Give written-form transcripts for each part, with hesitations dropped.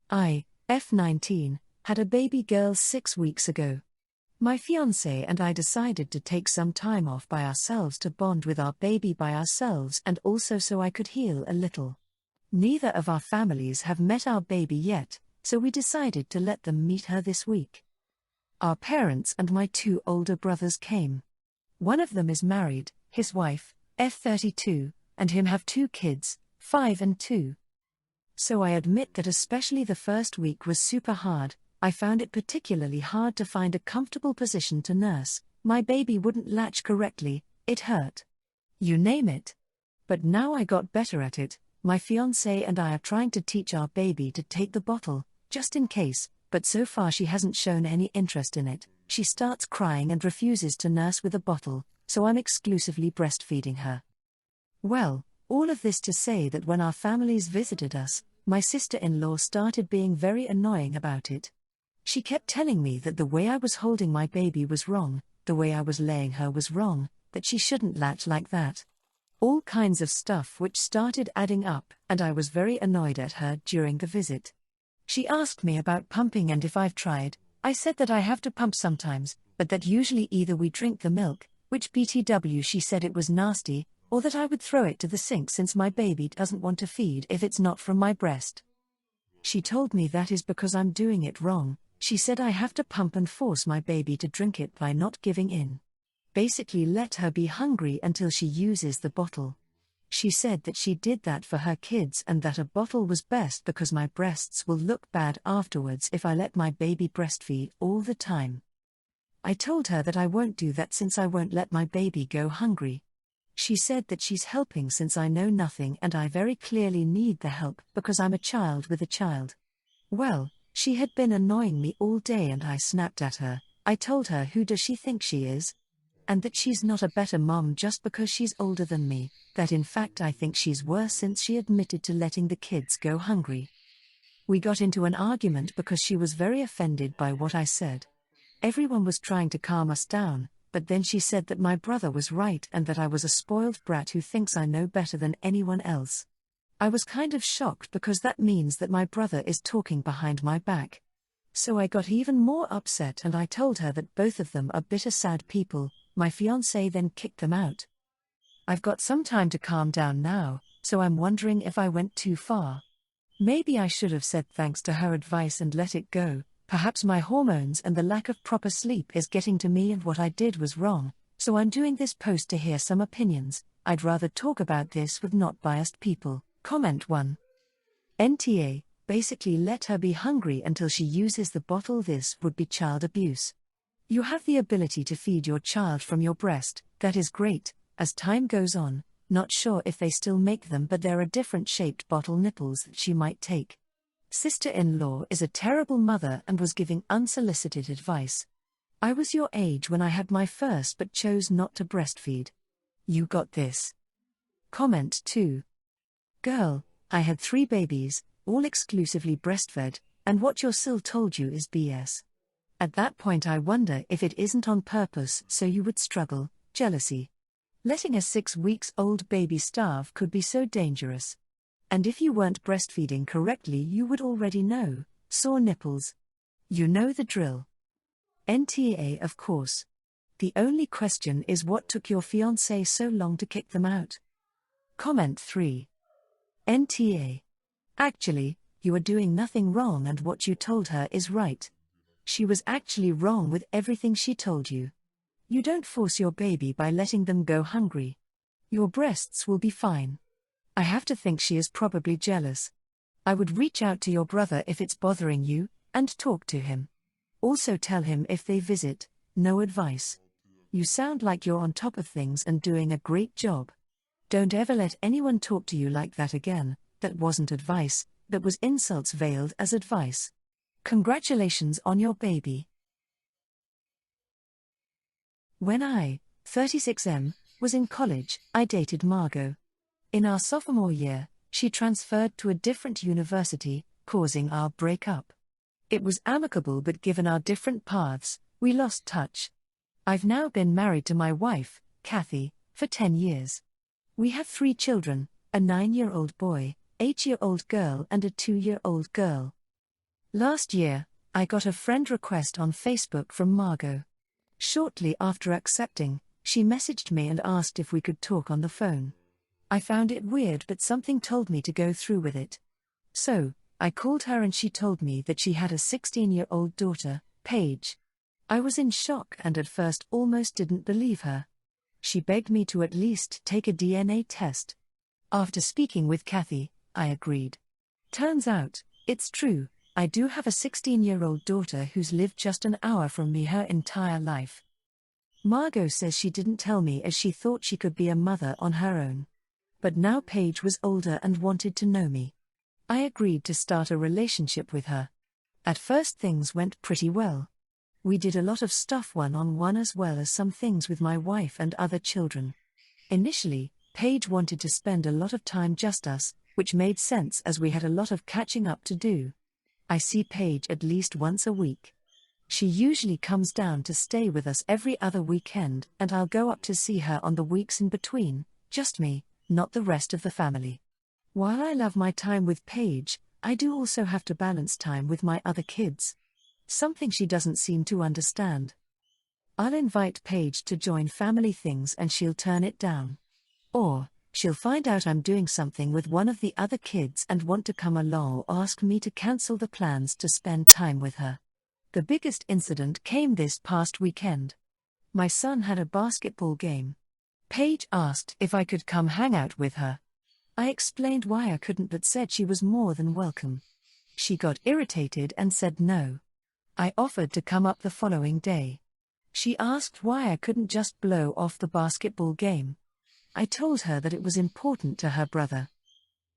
I, F19, had a baby girl 6 weeks ago. My fiancé and I decided to take some time off by ourselves to bond with our baby by ourselves and also so I could heal a little. Neither of our families have met our baby yet, so we decided to let them meet her this week. Our parents and my 2 older brothers came. One of them is married, his wife, F32, and him have 2 kids, 5 and 2. So I admit that especially the first week was super hard. I found it particularly hard to find a comfortable position to nurse. My baby wouldn't latch correctly, it hurt. You name it. But now I got better at it. My fiancé and I are trying to teach our baby to take the bottle, just in case, but so far she hasn't shown any interest in it. She starts crying and refuses to nurse with a bottle, so I'm exclusively breastfeeding her. Well, all of this to say that when our families visited us, my sister-in-law started being very annoying about it. She kept telling me that the way I was holding my baby was wrong, the way I was laying her was wrong, that she shouldn't latch like that. All kinds of stuff which started adding up, and I was very annoyed at her during the visit. She asked me about pumping and if I've tried. I said that I have to pump sometimes, but that usually either we drink the milk, which BTW she said it was nasty, or that I would throw it to the sink since my baby doesn't want to feed if it's not from my breast. She told me that is because I'm doing it wrong. She said I have to pump and force my baby to drink it by not giving in. Basically let her be hungry until she uses the bottle. She said that she did that for her kids and that a bottle was best because my breasts will look bad afterwards if I let my baby breastfeed all the time. I told her that I won't do that since I won't let my baby go hungry. She said that she's helping since I know nothing and I very clearly need the help because I'm a child with a child. Well, she had been annoying me all day and I snapped at her. I told her who does she think she is? And that she's not a better mom just because she's older than me, that in fact I think she's worse since she admitted to letting the kids go hungry. We got into an argument because she was very offended by what I said. Everyone was trying to calm us down, but then she said that my brother was right and that I was a spoiled brat who thinks I know better than anyone else. I was kind of shocked because that means that my brother is talking behind my back. So I got even more upset and I told her that both of them are bitter sad people. My fiancé then kicked them out. I've got some time to calm down now, so I'm wondering if I went too far. Maybe I should have said thanks to her advice and let it go. Perhaps my hormones and the lack of proper sleep is getting to me and what I did was wrong, so I'm doing this post to hear some opinions. I'd rather talk about this with not biased people. Comment 1. NTA, basically let her be hungry until she uses the bottle. This would be child abuse. You have the ability to feed your child from your breast, that is great. As time goes on, not sure if they still make them, but there are different shaped bottle nipples that she might take. Sister-in-law is a terrible mother and was giving unsolicited advice. I was your age when I had my first but chose not to breastfeed. You got this. Comment 2. Girl, I had 3 babies, all exclusively breastfed, and what your sil told you is BS. At that point I wonder if it isn't on purpose so you would struggle. Jealousy. Letting a 6-week-old baby starve could be so dangerous. And if you weren't breastfeeding correctly you would already know. Sore nipples. You know the drill. NTA of course. The only question is what took your fiancé so long to kick them out? Comment 3. NTA. Actually, you are doing nothing wrong and what you told her is right. She was actually wrong with everything she told you. You don't force your baby by letting them go hungry. Your breasts will be fine. I have to think she is probably jealous. I would reach out to your brother if it's bothering you, and talk to him. Also tell him if they visit, no advice. You sound like you're on top of things and doing a great job. Don't ever let anyone talk to you like that again. That wasn't advice, that was insults veiled as advice. Congratulations on your baby. When I, 36M, was in college, I dated Margot. In our sophomore year, she transferred to a different university, causing our breakup. It was amicable but given our different paths, we lost touch. I've now been married to my wife, Kathy, for 10 years. We have 3 children, a 9-year-old boy, 8-year-old girl and a 2-year-old girl. Last year, I got a friend request on Facebook from Margot. Shortly after accepting, she messaged me and asked if we could talk on the phone. I found it weird, but something told me to go through with it. So, I called her and she told me that she had a 16-year-old daughter, Paige. I was in shock and at first almost didn't believe her. She begged me to at least take a DNA test. After speaking with Kathy, I agreed. Turns out, it's true, I do have a 16-year-old daughter who's lived just an hour from me her entire life. Margot says she didn't tell me as she thought she could be a mother on her own. But now Paige was older and wanted to know me. I agreed to start a relationship with her. At first things went pretty well. We did a lot of stuff one-on-one as well as some things with my wife and other children. Initially, Paige wanted to spend a lot of time just us, which made sense as we had a lot of catching up to do. I see Paige at least once a week. She usually comes down to stay with us every other weekend, and I'll go up to see her on the weeks in between, just me, not the rest of the family. While I love my time with Paige, I do also have to balance time with my other kids. Something she doesn't seem to understand. I'll invite Paige to join family things and she'll turn it down. Or, she'll find out I'm doing something with one of the other kids and want to come along or ask me to cancel the plans to spend time with her. The biggest incident came this past weekend. My son had a basketball game. Paige asked if I could come hang out with her. I explained why I couldn't but said she was more than welcome. She got irritated and said no. I offered to come up the following day. She asked why I couldn't just blow off the basketball game. I told her that it was important to her brother.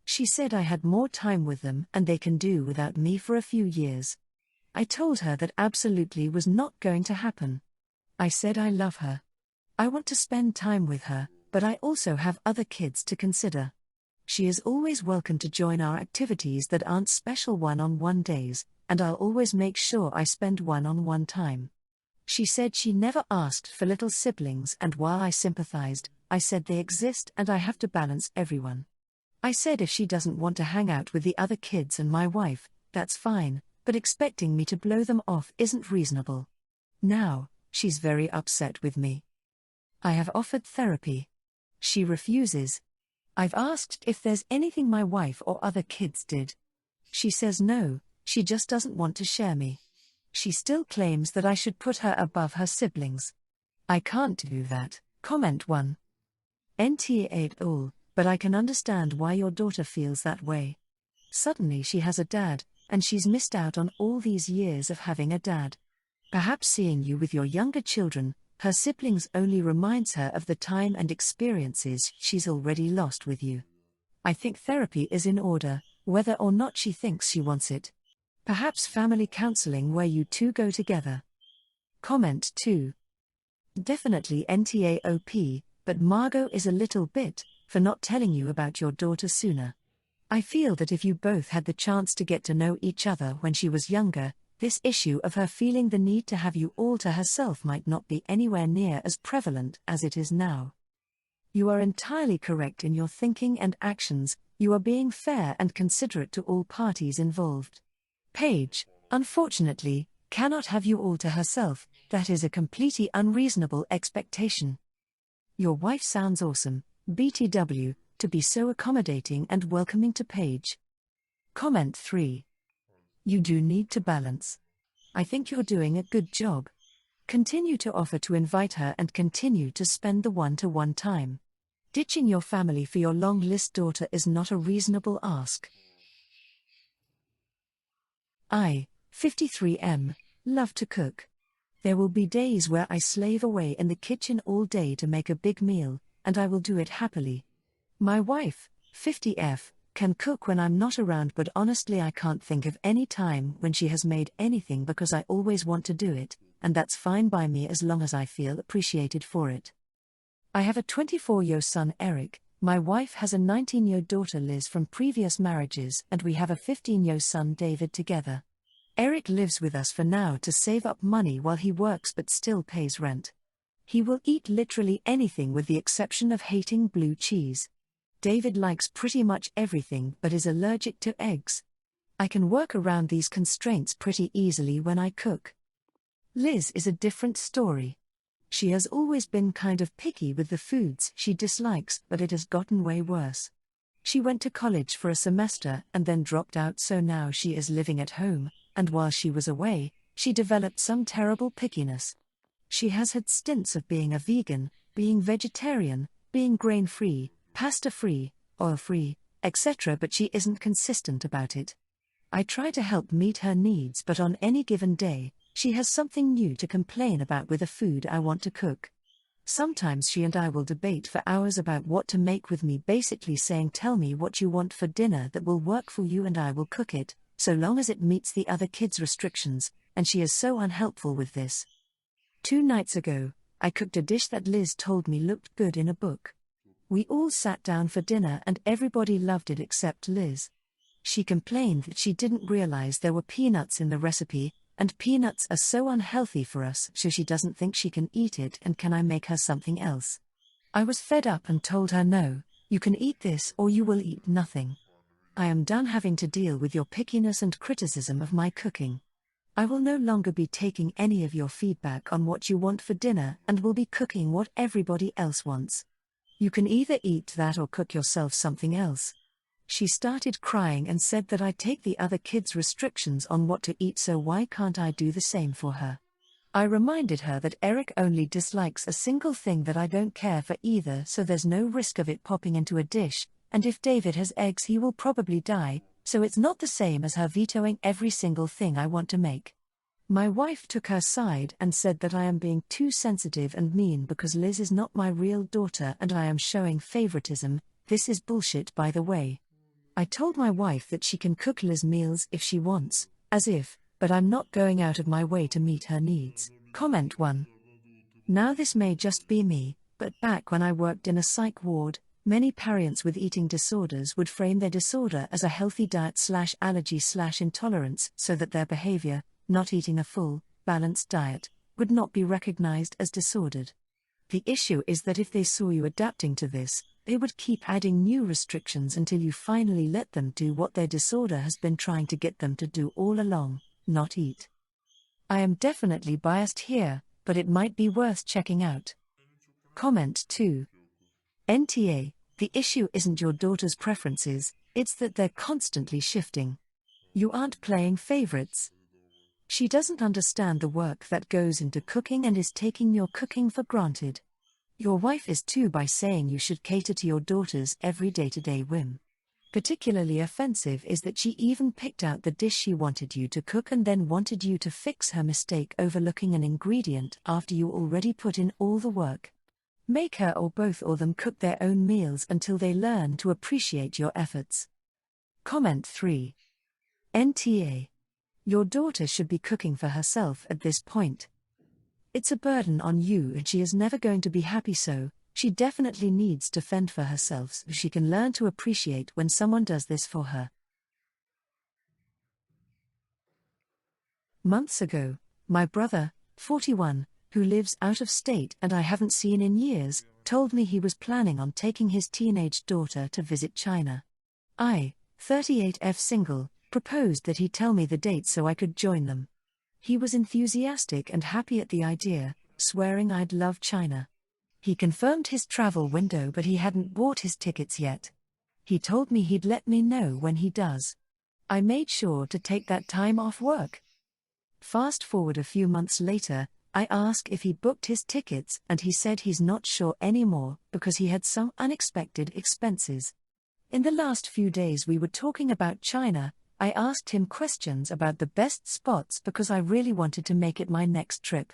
She said I had more time with them and they can do without me for a few years. I told her that absolutely was not going to happen. I said I love her. I want to spend time with her, but I also have other kids to consider. She is always welcome to join our activities that aren't special one-on-one days, and I'll always make sure I spend one-on-one time. She said she never asked for little siblings, and while I sympathized, I said they exist and I have to balance everyone. I said if she doesn't want to hang out with the other kids and my wife, that's fine, but expecting me to blow them off isn't reasonable. Now, she's very upset with me. I have offered therapy. She refuses. I've asked if there's anything my wife or other kids did. She says no, she just doesn't want to share me. She still claims that I should put her above her siblings. I can't do that. Comment 1. NTA et al., but I can understand why your daughter feels that way. Suddenly she has a dad, and she's missed out on all these years of having a dad. Perhaps seeing you with your younger children, her siblings, only reminds her of the time and experiences she's already lost with you. I think therapy is in order, whether or not she thinks she wants it. Perhaps family counseling where you two go together. Comment 2. Definitely NTAOP, but Margot is a little bit, for not telling you about your daughter sooner. I feel that if you both had the chance to get to know each other when she was younger, this issue of her feeling the need to have you all to herself might not be anywhere near as prevalent as it is now. You are entirely correct in your thinking and actions, you are being fair and considerate to all parties involved. Paige, unfortunately, cannot have you all to herself, that is a completely unreasonable expectation. Your wife sounds awesome, BTW, to be so accommodating and welcoming to Paige. Comment 3. You do need to balance. I think you're doing a good job. Continue to offer to invite her and continue to spend the one-to-one time. Ditching your family for your long-list daughter is not a reasonable ask. 53M, love to cook. There will be days where I slave away in the kitchen all day to make a big meal, and I will do it happily. My wife, 50F, can cook when I'm not around, but honestly I can't think of any time when she has made anything because I always want to do it, and that's fine by me as long as I feel appreciated for it. I have a 24-year son Eric, my wife has a 19-year daughter Liz from previous marriages, and we have a 15-year son David together. Eric lives with us for now to save up money while he works but still pays rent. He will eat literally anything with the exception of hating blue cheese. David likes pretty much everything but is allergic to eggs. I can work around these constraints pretty easily when I cook. Liz is a different story. She has always been kind of picky with the foods she dislikes, but it has gotten way worse. She went to college for a semester and then dropped out, so now she is living at home, and while she was away, she developed some terrible pickiness. She has had stints of being a vegan, being vegetarian, being grain-free, pasta-free, oil-free, etc., but she isn't consistent about it. I try to help meet her needs, but on any given day, she has something new to complain about with the food I want to cook. Sometimes she and I will debate for hours about what to make, with me basically saying, "Tell me what you want for dinner that will work for you and I will cook it, so long as it meets the other kids' restrictions," and she is so unhelpful with this. 2 nights ago, I cooked a dish that Liz told me looked good in a book. We all sat down for dinner and everybody loved it except Liz. She complained that she didn't realize there were peanuts in the recipe, and peanuts are so unhealthy for us, so she doesn't think she can eat it, and can I make her something else? I was fed up and told her, "No, you can eat this or you will eat nothing. I am done having to deal with your pickiness and criticism of my cooking. I will no longer be taking any of your feedback on what you want for dinner and will be cooking what everybody else wants. You can either eat that or cook yourself something else." She started crying and said that I take the other kids' restrictions on what to eat, so why can't I do the same for her? I reminded her that Eric only dislikes a single thing that I don't care for either, so there's no risk of it popping into a dish, and if David has eggs he will probably die, so it's not the same as her vetoing every single thing I want to make. My wife took her side and said that I am being too sensitive and mean because Liz is not my real daughter and I am showing favoritism. This is bullshit, by the way. I told my wife that she can cook Liz meals if she wants, as if, but I'm not going out of my way to meet her needs. Comment 1. Now this may just be me, but back when I worked in a psych ward, many parents with eating disorders would frame their disorder as a healthy diet/allergy/intolerance so that their behavior, not eating a full, balanced diet, would not be recognized as disordered. The issue is that if they saw you adapting to this, they would keep adding new restrictions until you finally let them do what their disorder has been trying to get them to do all along, not eat. I am definitely biased here, but it might be worth checking out. Comment 2. NTA, the issue isn't your daughter's preferences, it's that they're constantly shifting. You aren't playing favorites. She doesn't understand the work that goes into cooking and is taking your cooking for granted. Your wife is too by saying you should cater to your daughter's every day-to-day whim. Particularly offensive is that she even picked out the dish she wanted you to cook and then wanted you to fix her mistake overlooking an ingredient after you already put in all the work. Make her or both or them cook their own meals until they learn to appreciate your efforts. Comment 3. NTA. Your daughter should be cooking for herself at this point. It's a burden on you and she is never going to be happy, so she definitely needs to fend for herself so she can learn to appreciate when someone does this for her. Months ago, my brother, 41, who lives out of state and I haven't seen in years, told me he was planning on taking his teenage daughter to visit China. I, 38F single, proposed that he tell me the date so I could join them. He was enthusiastic and happy at the idea, swearing I'd love China. He confirmed his travel window, but he hadn't bought his tickets yet. He told me he'd let me know when he does. I made sure to take that time off work. Fast forward a few months later, I asked if he booked his tickets and he said he's not sure anymore because he had some unexpected expenses. In the last few days we were talking about China. I asked him questions about the best spots because I really wanted to make it my next trip.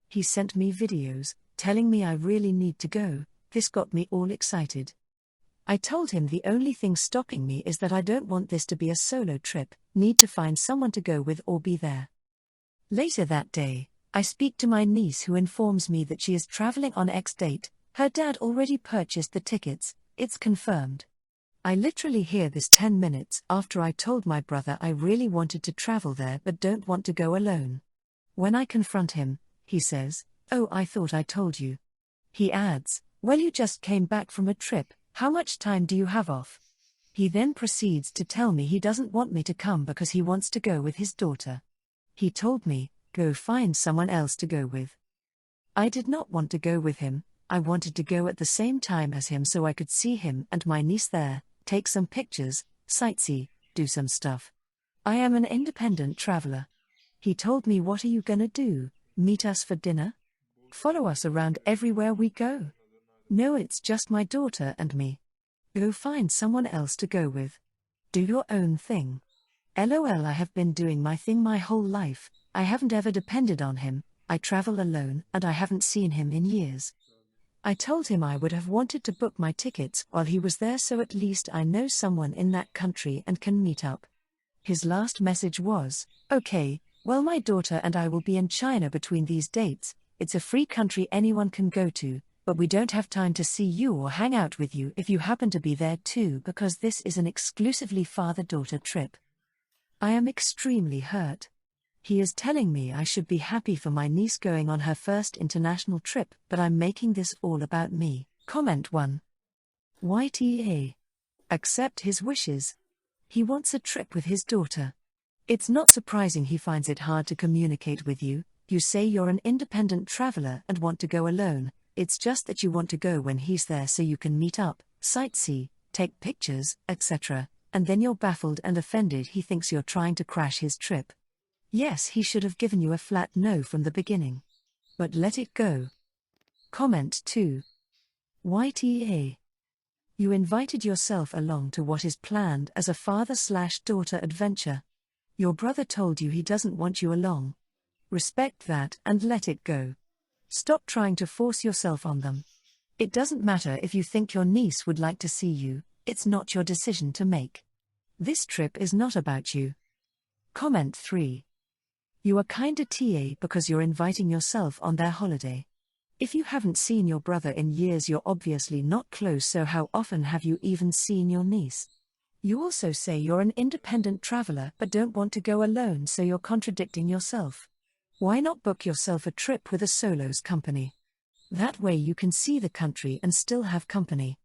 He sent me videos, telling me I really need to go. This got me all excited. I told him the only thing stopping me is that I don't want this to be a solo trip, need to find someone to go with or be there. Later that day, I speak to my niece who informs me that she is traveling on X date. Her dad already purchased the tickets, it's confirmed. I literally hear this 10 minutes after I told my brother I really wanted to travel there but don't want to go alone. When I confront him, he says, "Oh, I thought I told you." He adds, "Well, you just came back from a trip, how much time do you have off?" He then proceeds to tell me he doesn't want me to come because he wants to go with his daughter. He told me, go find someone else to go with. I did not want to go with him. I wanted to go at the same time as him so I could see him and my niece there, take some pictures, sightsee, do some stuff. I am an independent traveler. He told me, what are you gonna do, meet us for dinner? Follow us around everywhere we go? No, it's just my daughter and me. Go find someone else to go with. Do your own thing. LOL, I have been doing my thing my whole life. I haven't ever depended on him. I travel alone and I haven't seen him in years. I told him I would have wanted to book my tickets while he was there so at least I know someone in that country and can meet up. His last message was, okay, well, my daughter and I will be in China between these dates. It's a free country anyone can go to, but we don't have time to see you or hang out with you if you happen to be there too because this is an exclusively father-daughter trip. I am extremely hurt. He is telling me I should be happy for my niece going on her first international trip, but I'm making this all about me. Comment 1. YTA. Accept his wishes. He wants a trip with his daughter. It's not surprising he finds it hard to communicate with you. You say you're an independent traveler and want to go alone. It's just that you want to go when he's there so you can meet up, sightsee, take pictures, etc. And then you're baffled and offended he thinks you're trying to crash his trip. Yes, he should have given you a flat no from the beginning. But let it go. Comment 2. YTA. You invited yourself along to what is planned as a father/daughter adventure. Your brother told you he doesn't want you along. Respect that and let it go. Stop trying to force yourself on them. It doesn't matter if you think your niece would like to see you, it's not your decision to make. This trip is not about you. Comment 3. You are kinda TA because you're inviting yourself on their holiday. If you haven't seen your brother in years, you're obviously not close, so how often have you even seen your niece? You also say you're an independent traveler but don't want to go alone, so you're contradicting yourself. Why not book yourself a trip with a solos company? That way you can see the country and still have company.